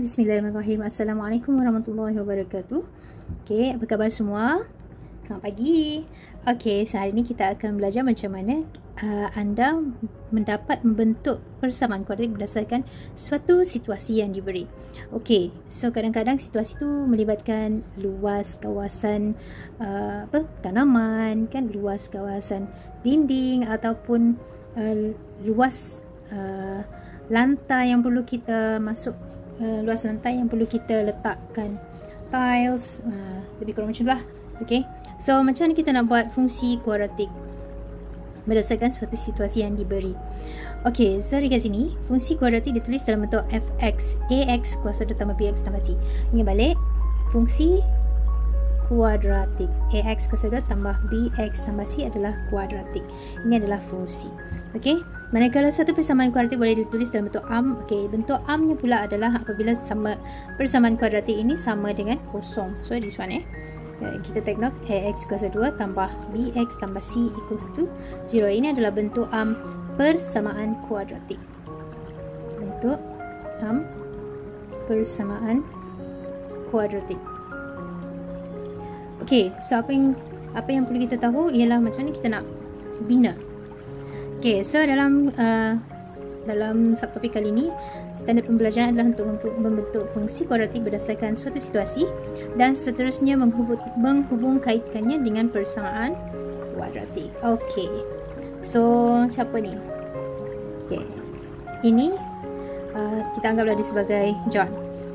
Bismillahirrahmanirrahim. Assalamualaikum warahmatullahi wabarakatuh. Okey, apa khabar semua? Selamat pagi. Okey, sehari ini kita akan belajar macam mana anda mendapat membentuk persamaan kuadrat berdasarkan suatu situasi yang diberi. Okey, so kadang-kadang situasi itu melibatkan luas kawasan tanaman, kan, luas kawasan dinding ataupun luas lantai yang perlu kita masuk, luas lantai yang perlu kita letakkan tiles, lebih kurang macam tu lah. Okay, so macam mana kita nak buat fungsi kuadratik berdasarkan suatu situasi yang diberi. Okay, so dekat sini fungsi kuadratik ditulis dalam bentuk fx, ax kuasa 2 tambah bx tambah c. Ingat balik, fungsi kuadratik ax kuasa 2 tambah bx tambah c adalah kuadratik. Ini adalah fungsi. Okey, manakala satu persamaan kuadratik boleh ditulis dalam bentuk arm. Okey, bentuk armnya pula adalah apabila persamaan kuadratik ini sama dengan kosong. So this one kita take note, ax kuasa 2 tambah bx tambah c equals to 0. Ini adalah bentuk arm persamaan kuadratik. Bentuk arm persamaan kuadratik. Okey, so apa yang perlu kita tahu ialah macam mana kita nak bina. Okay, so dalam subtopik kali ini, standard pembelajaran adalah untuk membentuk fungsi kuadratik berdasarkan suatu situasi dan seterusnya menghubung kaitkannya dengan persamaan kuadratik. Okay, so siapa ni? Okay, ini kita anggaplah dia sebagai John.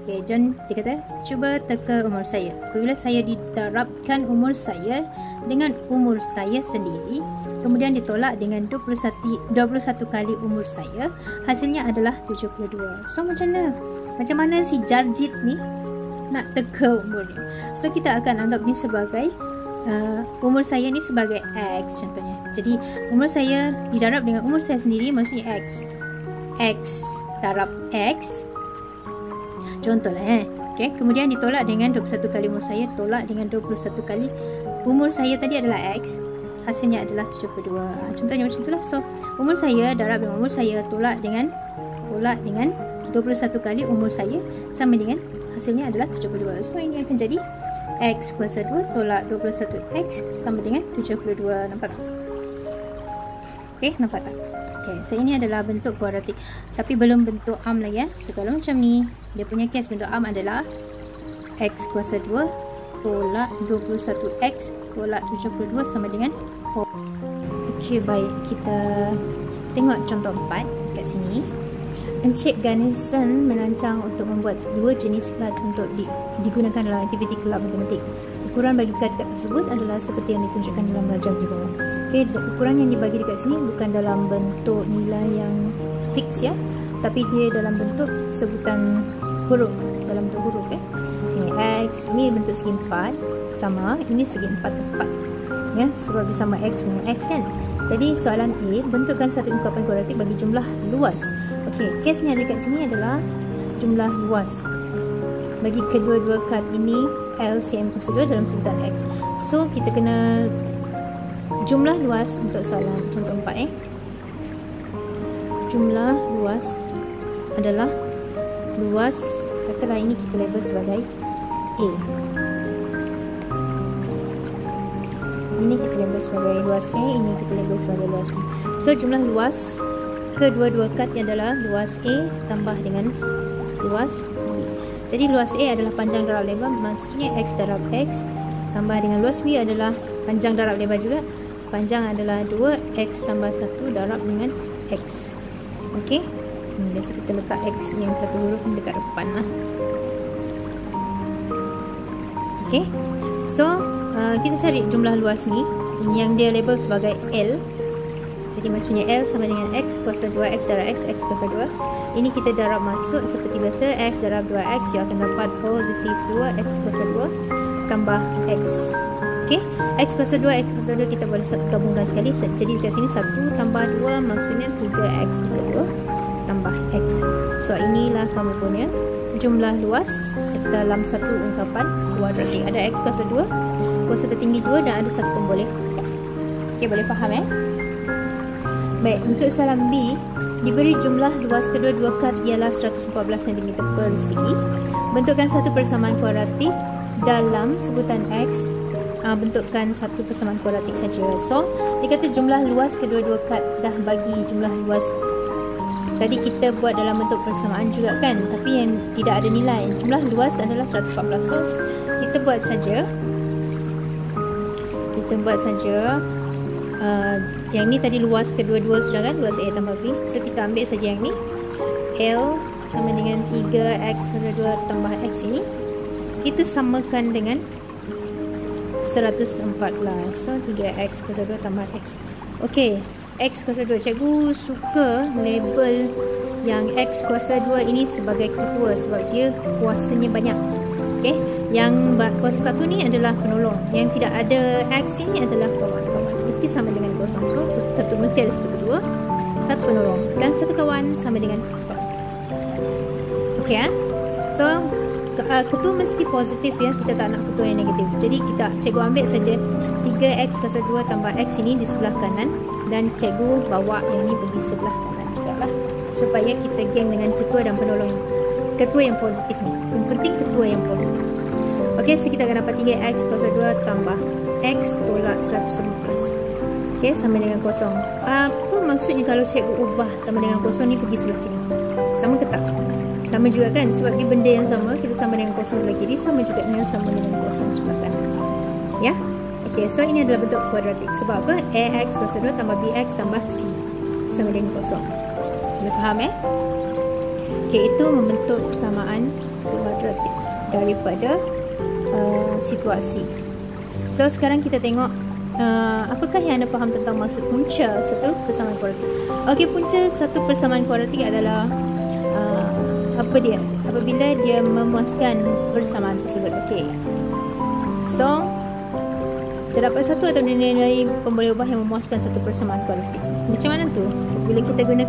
Okay, John dia kata, cuba teka umur saya. Apabila saya didarabkan umur saya dengan umur saya sendiri, kemudian ditolak dengan 21 kali umur saya, hasilnya adalah 72. So macam mana si Jarjit ni nak teka umurnya? So kita akan anggap ni sebagai umur saya ni sebagai X contohnya. Jadi umur saya didarab dengan umur saya sendiri, maksudnya X. X darab X, contohlah okay. Kemudian ditolak dengan 21 kali umur saya, tolak dengan 21 kali umur saya tadi adalah X, hasilnya adalah 72. Contohnya macam itulah. So umur saya darab dengan umur saya, tolak dengan 21 kali umur saya, sama dengan hasilnya adalah 72. So ini akan jadi X kuasa 2 tolak 21X sama dengan 72. Nampak tak? Okay, nampak tak? Okay, so ini adalah bentuk kuadratik, tapi belum bentuk arm lagi ya. So kalau macam ni, dia punya case bentuk arm adalah X kuasa 2 tolak 21X tolak 72 sama dengan 4. Okey, baik, kita tengok contoh 4 kat sini. Encik Ganesan merancang untuk membuat 2 jenis kad untuk digunakan dalam aktiviti kelab matematik. Ukuran bagi kad tersebut adalah seperti yang ditunjukkan dalam rajam di bawah. Okey, ukuran yang dibagi dekat sini bukan dalam bentuk nilai yang fix ya, tapi dia dalam bentuk sebutan huruf, dalam bentuk huruf ya. Sini X, ini bentuk segi 4 sama, ini segi 4 tepat ya, sebab dia sama X dengan X kan. Jadi soalan A, bentukkan satu ungkapan kuadratik bagi jumlah luas. Okey, kesnya dekat sini adalah jumlah luas bagi kedua-dua kad ini LCM kuasa 2 dalam sebutan X. So kita kena jumlah luas untuk soalan contoh 4 Jumlah luas adalah luas, katalah ini kita label sebagai A. Ini kita label sebagai luas A, ini kita label sebagai luas B. So jumlah luas kedua-dua kad adalah luas A tambah dengan luas B. Jadi luas A adalah panjang darab lebar, maksudnya X darab X, tambah dengan luas B adalah panjang darab lebar juga. Panjang adalah 2X tambah 1 darab dengan X. Okey, biasa kita letak X yang satu huruf dekat depan lah. Okey, so kita cari jumlah luas ni yang dia label sebagai L. Jadi maksudnya L sama dengan X kuasa 2 X darab X, X kuasa 2. Ini kita darab masuk seperti biasa, X darab 2X, you akan dapat positif 2 X kuasa 2 tambah X. Okey, X kuasa 2, X kuasa 2 kita boleh gabungkan sekali. Jadi dekat sini 1 tambah 2 maksudnya 3X kuasa 2 tambah X. So inilah kamu punya jumlah luas dalam satu ungkapan kuadratik. Ada X kuasa 2, kuasa tertinggi 2 dan ada 1 pun boleh. Okey, boleh faham Baik, untuk soalan B, Diberi jumlah luas kedua-dua kad ialah 114 cm persegi. Bentukkan satu persamaan kuadratik dalam sebutan X. Bentukkan satu persamaan kuadratik saja. So, dia kata jumlah luas kedua-dua kad. Dah bagi jumlah luas. Tadi kita buat dalam bentuk persamaan juga kan, tapi yang tidak ada nilai. Jumlah luas adalah 114. So, kita buat saja. Yang ni tadi luas kedua-dua sudah kan, luas A tambah B. So kita ambil saja yang ni, L sama dengan 3x kuasa 2 tambah x ini, kita samakan dengan 114. So 3x kuasa 2 tambah x. Okey, x kuasa 2. Cikgu suka label yang x kuasa 2 ini sebagai ketua sebab dia kuasanya banyak. Okey, yang kuasa 1 ni adalah penolong. Yang tidak ada x ini adalah kawan. Mesti sama dengan kosong. So, satu mesti ada satu ketua, satu penolong, dan satu kawan sama dengan kosong. Okey, so ketua mesti positif ya. Kita tak nak ketua yang negatif. Jadi cikgu ambil saja 3x kuasa 2 tambah x ini di sebelah kanan, dan cikgu bawa yang ni pergi sebelah kanan jugalah, supaya kita geng dengan ketua dan penolong. Ketua yang positif ni. Yang penting ketua yang positif. Okey, so kita akan dapat 3x kuasa 2 tambah x tolak 114. Okey, sama dengan kosong. Apa maksudnya kalau cikgu ubah sama dengan kosong ni pergi sebelah sini? Sama ke tak? Sama juga kan? Sebab dia benda yang sama, kita sama dengan kosong sebelah kiri, sama juga dengan sama dengan kosong sebelah kanan. Ya? Okey, so ini adalah bentuk kuadratik. Sebab apa? ax kuasa 2 tambah bx tambah c sama dengan kosong. Boleh faham Okey, itu membentuk persamaan kuadratik daripada situasi. So sekarang kita tengok apakah yang anda faham tentang maksud punca suatu persamaan kuadratik. Okey, punca satu persamaan kuadratik adalah apa dia? Apabila dia memuaskan persamaan tersebut. Okey, so terdapat satu atau nilai pemboleh ubah yang memuaskan satu persamaan kuadratik. Macam mana tu? Bila kita guna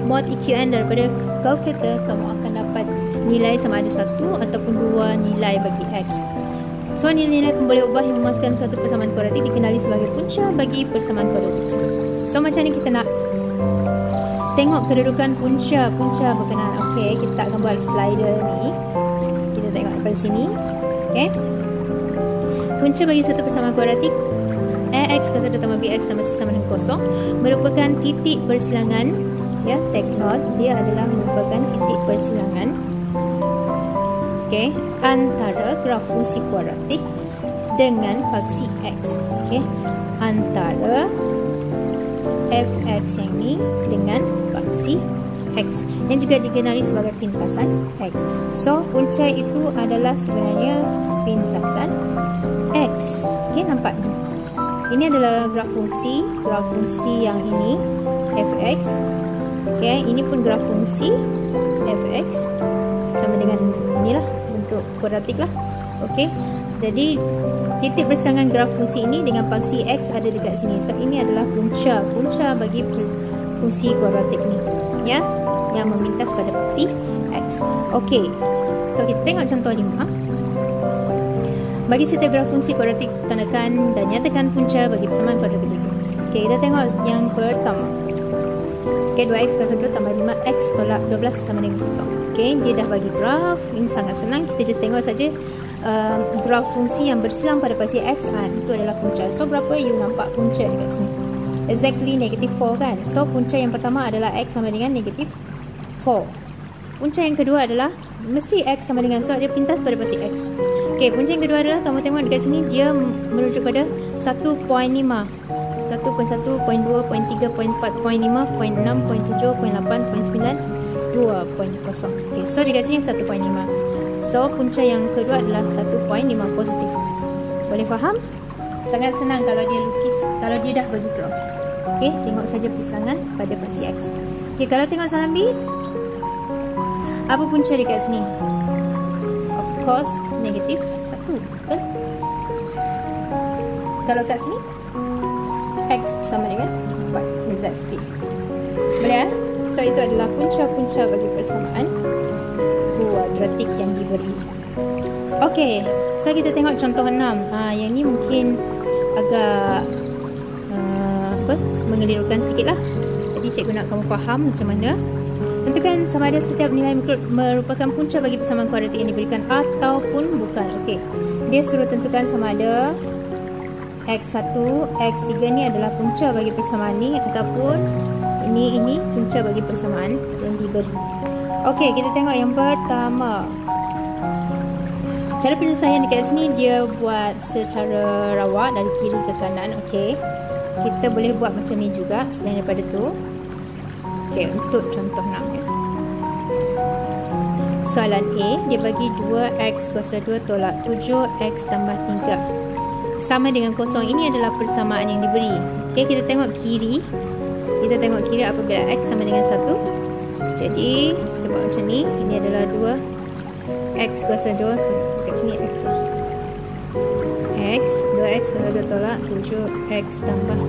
mod EQN daripada kalkulator, kamu akan dapat nilai sama ada satu ataupun dua nilai bagi x. So, nilai-nilai pemboleh ubah yang memuaskan suatu persamaan kuadratik dikenali sebagai punca bagi persamaan kuadratik tersebut. So, macam ni kita nak tengok kedudukan punca berkenaan. Okey, kita akan buat slider ni. Kita tengok daripada sini. Okey. Punca bagi suatu persamaan kuadratik ax kuasa 2 tambah bx tambah c sama dengan kosong merupakan titik persilangan. Ya, take note, dia adalah merupakan titik persilangan. Okey, antara graf fungsi kuadratik dengan paksi x. Okey, antara fx yang ni dengan paksi x yang juga dikenali sebagai pintasan x. So, punca itu adalah sebenarnya pintasan x. Okey, nampak ni. Ini adalah graf fungsi yang ini fx. Okey, ini pun graf fungsi fx sama dengan inilah bentuk kuadratik lah. Okey, jadi titik persilangan graf fungsi ini dengan paksi x ada dekat sini. So ini adalah punca bagi fungsi kuadratik ni, ya, yang memintas pada paksi x. Okey, so kita tengok contoh 5. Bagi setiap graf fungsi kuadratik, tandakan dan nyatakan punca bagi persamaan kuadratik berikut. Okey, kita tengok yang pertama. Okey, 2x kuasa 2 tambah 5x tolak 12 sama dengan kosong. Okey, dia dah bagi graf. Ini sangat senang. Kita just tengok saja graf fungsi yang bersilang pada paksi x. Itu adalah punca. So, berapa you nampak punca dekat sini? Exactly negative 4 kan? So, punca yang pertama adalah x sama dengan negative 4. Punca yang kedua adalah mesti x sama dengan, so dia pintas pada paksi x. Okey, punca yang kedua adalah kamu tengok dekat sini dia merujuk pada 1.5. 1.1, 0.2, 0.3, 0.4, 0.5, 0.6, 0.7, 0.8, 0.9, 2.0. Okay, so dekat sini 1.5. So, punca yang kedua adalah 1.5 positif. Boleh faham? Sangat senang kalau dia lukis, kalau dia dah bagi graf. Okay, tengok saja persilangan pada paksi x. Okay, kalau tengok soalan B, apa punca dekat sini? Of course, negatif 1. Betul? Kalau kat sini, x sama dengan 4. Exactly. Boleh So, itu adalah punca-punca bagi persamaan kuadratik yang diberi. Okey, so kita tengok contoh 6. Yang ni mungkin agak mengelirukan sikit lah. Jadi cikgu nak kamu faham macam mana. Tentukan sama ada setiap nilai merupakan punca bagi persamaan kuadratik yang diberikan ataupun bukan. Okey. Dia suruh tentukan sama ada X1, X3 ni adalah punca bagi persamaan ni ataupun ini punca bagi persamaan yang diberi. Okey, kita tengok yang pertama. Cara penyelesaian dekat sini dia buat secara rawak dari kiri ke kanan. Okey. Kita boleh buat macam ni juga selain daripada tu. Okey, untuk contoh 6 ya. Soalan A, dia bagi 2x kuasa 2 tolak 7x tambah 3 sama dengan kosong. Ini adalah persamaan yang diberi. Okey, kita tengok kiri. Kita tengok kiri apabila x sama dengan 1. Jadi, kita buat macam ni. Ini adalah 2x kuasa 2. So, dekat sini x lah. X, 2x kuasa 2 tolak 7x tambah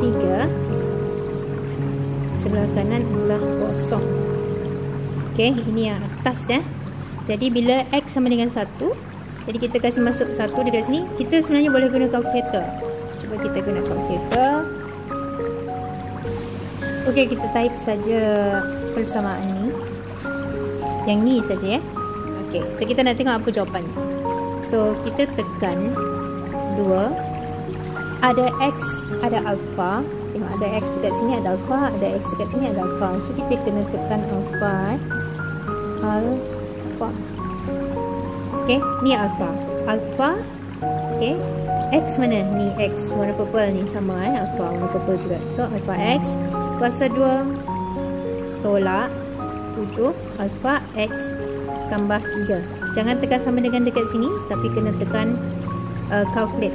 3. Sebelah kanan adalah kosong. Okey, ini yang atas ya. Jadi bila x sama dengan 1, jadi kita kasih masuk 1 dekat sini. Kita sebenarnya boleh guna kalkulator. Cuba kita guna kalkulator. Okey, kita type saja persamaan ni. Yang ni saja ya. Okey, so kita nak tengok apa jawapan. So kita tekan 2. Ada x, ada alpha. Tengok ada x dekat sini ada alpha, ada x dekat sini ada alpha. So kita kena tekan alpha. Alpha. Okey, ni alpha. Alpha. Okey. X mana? Ni x warna purple ni sama alpha warna purple juga. So alpha x kuasa 2 tolak 7 alpha x tambah 3. Jangan tekan sama dengan dekat sini, tapi kena tekan calculate.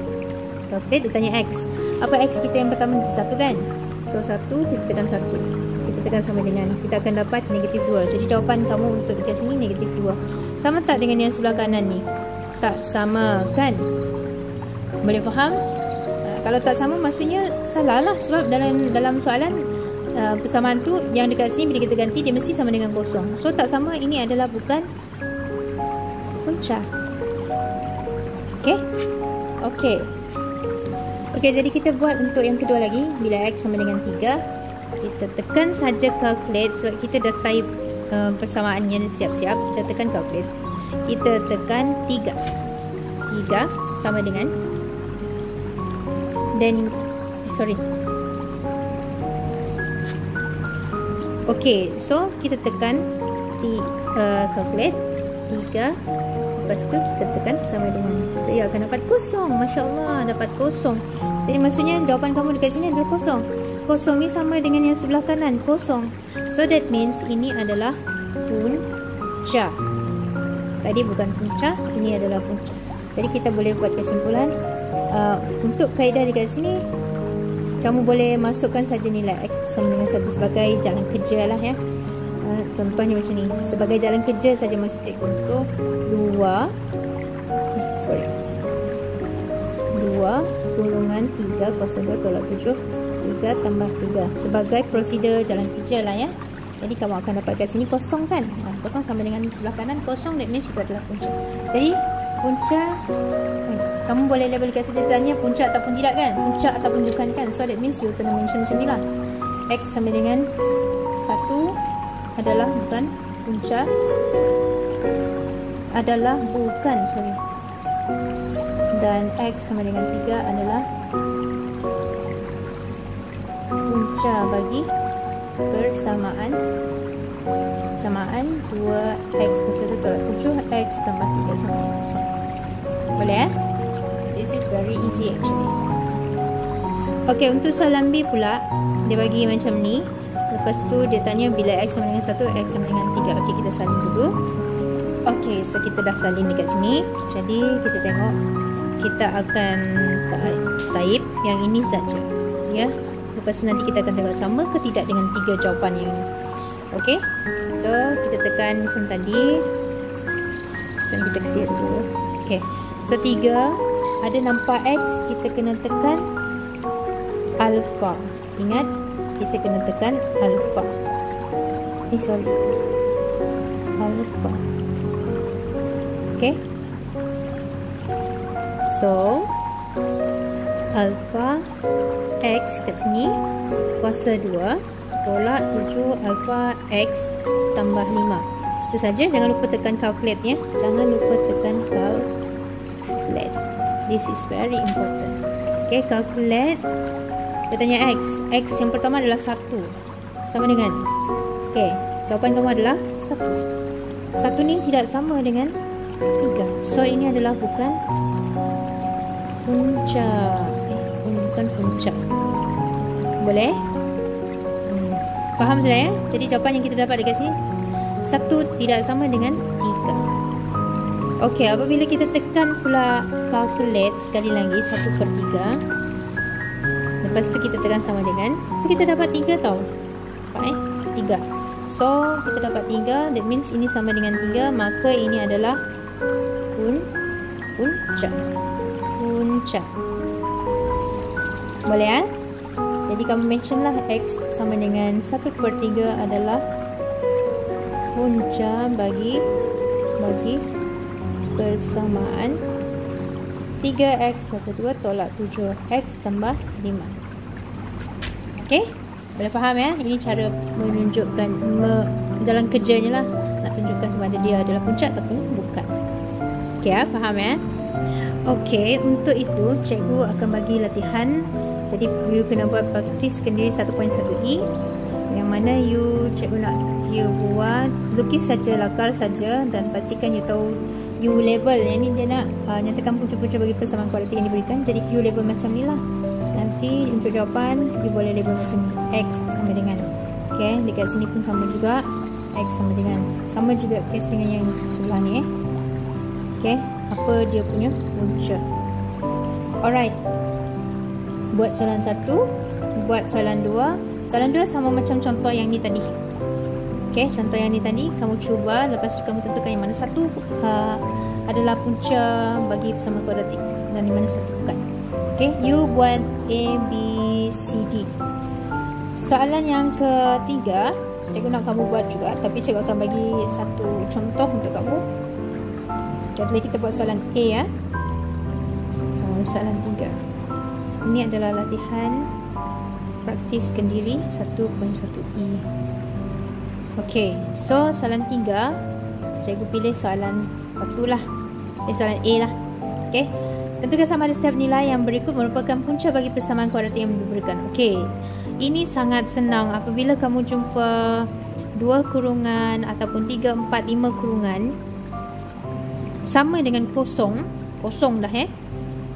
Calculate dia tanya x. Apa x kita yang pertama? 1 kan? So 1 kita tekan 1. Kita tekan sama dengan, kita akan dapat negatif 2. Jadi jawapan kamu untuk dekat sini negatif 2. Sama tak dengan yang sebelah kanan ni? Tak sama kan? Boleh faham? Kalau tak sama maksudnya salah lah. Sebab dalam soalan persamaan tu yang dekat sini bila kita ganti dia mesti sama dengan kosong. So tak sama, ini adalah bukan punca. Okey? Okey. Okey, jadi kita buat untuk yang kedua lagi. Bila x sama dengan 3, kita tekan saja calculate. Sebab kita dah type persamaannya siap-siap. Kita tekan calculate. Kita tekan 3. 3 sama dengan, dan okey, so kita tekan calculate 3. Lepas tu kita tekan sama dengan, saya akan dapat kosong. Masya Allah, dapat kosong. Jadi maksudnya jawapan kamu dekat sini adalah kosong. Kosong ni sama dengan yang sebelah kanan, kosong. So that means ini adalah punca. Tadi bukan punca, ini adalah punca. Jadi kita boleh buat kesimpulan. Untuk kaedah dekat sini, kamu boleh masukkan saja nilai x sama dengan 1 sebagai jalan kerja lah ya. Contohnya macam ni, sebagai jalan kerja saja maksud cikgu. So 2 kurungan 3 kuasa 2 tolak 7 3 tambah 3 sebagai prosedur jalan kerja lah ya. Jadi kamu akan dapat kat sini kosong kan. Kosong sama dengan sebelah kanan kosong, that means itu adalah punca. Jadi punca, kamu boleh label kat sini tanya punca ataupun tidak kan, punca ataupun bukan kan. So that means you kena mention macam ni lah. X sama dengan 1 adalah bukan punca, adalah bukan, dan x sama dengan 3 adalah punca bagi persamaan 2x kuasa 1 tolak 7x tambah 3 sama dengan 0. Boleh eh? So this is very easy actually. Okey, untuk soalan B pula dia bagi macam ni. Lepas tu dia tanya bila x sama dengan 1, x sama dengan 3. Okey, kita salin dulu. Okey, so kita dah salin dekat sini. Jadi kita tengok, kita akan type yang ini saja ya. Lepas tu nanti kita akan tengok sama ke tidak dengan 3 jawapan yang ini. Okey, so kita tekan macam tadi. So kita clear dulu. Okey, so 3 ada nampak x, kita kena tekan alpha. Ingat, kita kena tekan alpha. Alpha. Okay. So alpha x kat sini kuasa 2 tolak 7 alpha X tambah 5. Itu saja. Jangan lupa tekan calculate ya. Jangan lupa tekan calculate. This is very important. Okay, calculate. Dia tanya X. X yang pertama adalah 1. Sama dengan. Okay, jawapan kamu adalah 1. 1 ni tidak sama dengan 3. So, ini adalah bukan punca. Bukan punca. Boleh? Faham sudah ya? Jadi jawapan yang kita dapat dekat sini 1 tidak sama dengan 3. Okey, apabila kita tekan pula calculate sekali lagi 1/3. Lepas tu kita tekan sama dengan, so kita dapat 3 tau. Nampak 3. So kita dapat 3, that means ini sama dengan 3, maka ini adalah punca. Boleh ya? Jadi kamu mention lah X sama dengan 1/3 adalah punca bagi persamaan 3X kuasa 2 tolak 7X tambah 5. Okey? Boleh faham ya? Ini cara menunjukkan jalan kerjanya lah. Nak tunjukkan sama ada dia adalah punca ataupun bukan. Okey ya? Faham ya? Okey, untuk itu cikgu akan bagi latihan. Jadi you kena buat praktis sendiri 1.1e, yang mana cikgu nak you buat lukis saja, lakar saja, dan pastikan you tahu you label. Yang ni dia nak nyatakan punca-punca bagi persamaan kualiti yang diberikan. Jadi you label macam ni lah. Nanti untuk jawapan you boleh label macam ni. X sama dengan, okay, dekat sini pun sama juga, X sama dengan, sama juga case dengan yang sebelah ni okay, apa dia punya punca. Alright, buat soalan 1, buat soalan 2. Soalan 2 sama macam contoh yang ni tadi. Okay, contoh yang ni tadi kamu cuba, lepas tu kamu tentukan yang mana satu adalah punca bagi persamaan kuadratik dan yang mana satu bukan. Okay, you buat A, B, C, D. Soalan yang ketiga cikgu nak kamu buat juga, tapi cikgu akan bagi satu contoh untuk kamu. Jadi kita buat soalan A ya. Soalan 3. Ini adalah latihan praktiskan diri 1.1e. Okey, so soalan 3 cikgu pilih soalan 1 lah. Soalan A lah. Okey. Tentukan sama ada setiap nilai yang berikut merupakan punca bagi persamaan kuadratik yang diberikan. Okey. Ini sangat senang. Apabila kamu jumpa 2 kurungan ataupun 3, 4, 5 kurungan sama dengan kosong dah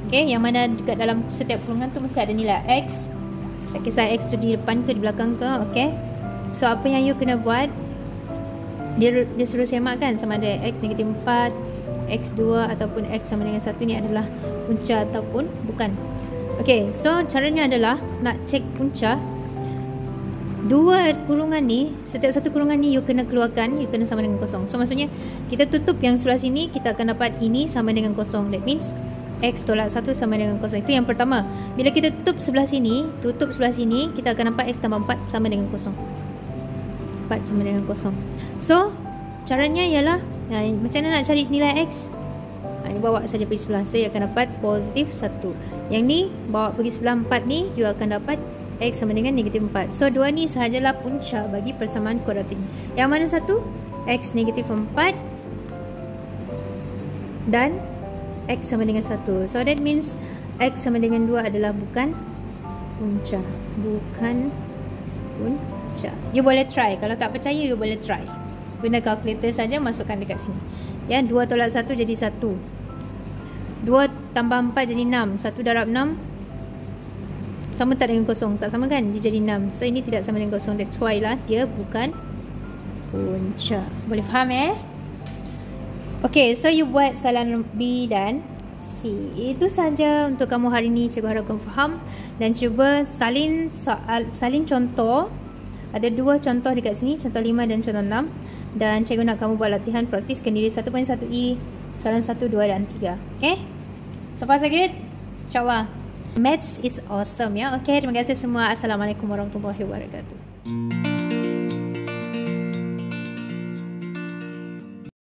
okey, yang mana dekat dalam setiap kurungan tu mesti ada nilai X. Tak kisah X tu di depan ke di belakang ke, okey. So apa yang you kena buat, dia suruh semakkan sama ada X negatif 4, X2 ataupun X sama dengan 1 ni adalah punca ataupun bukan. Okey, so caranya adalah nak cek punca. 2 kurungan ni, setiap satu kurungan ni you kena keluarkan, you kena sama dengan kosong. So maksudnya kita tutup yang sebelah sini, kita akan dapat ini sama dengan kosong. That means X tolak 1 sama dengan kosong. Itu yang pertama. Bila kita tutup sebelah sini, kita akan dapat X tambah 4 sama dengan kosong. 4 sama dengan kosong. So caranya ialah macam mana nak cari nilai X? Ini bawa saja pergi sebelah. So you akan dapat positif 1. Yang ni bawa pergi sebelah 4 ni, you akan dapat X sama dengan negatif 4. So 2 ni sahajalah punca bagi persamaan kuadratik. Yang mana satu? X negatif 4 dan X sama dengan 1. So that means X sama dengan 2 adalah bukan punca. Bukan punca. You boleh try. Kalau tak percaya, you boleh try. Guna kalkulator saja, masukkan dekat sini. Ya, 2 tolak 1 jadi 1. 2 tambah 4 jadi 6. 1 darab 6 sama tak dengan kosong? Tak sama kan? Dia jadi 6. So ini tidak sama dengan kosong. That's why lah dia bukan punca. Boleh faham Okay, so you buat soalan B dan C. Itu saja untuk kamu hari ini. Cikgu harap kamu faham. Dan cuba salin contoh. Ada 2 contoh dekat sini. Contoh 5 dan contoh 6. Dan cikgu nak kamu buat latihan praktiskan diri 1.1e. Soalan 1, 2 dan 3. Okay? So far so good? InsyaAllah. Maths is awesome ya. Okay, terima kasih semua. Assalamualaikum warahmatullahi wabarakatuh.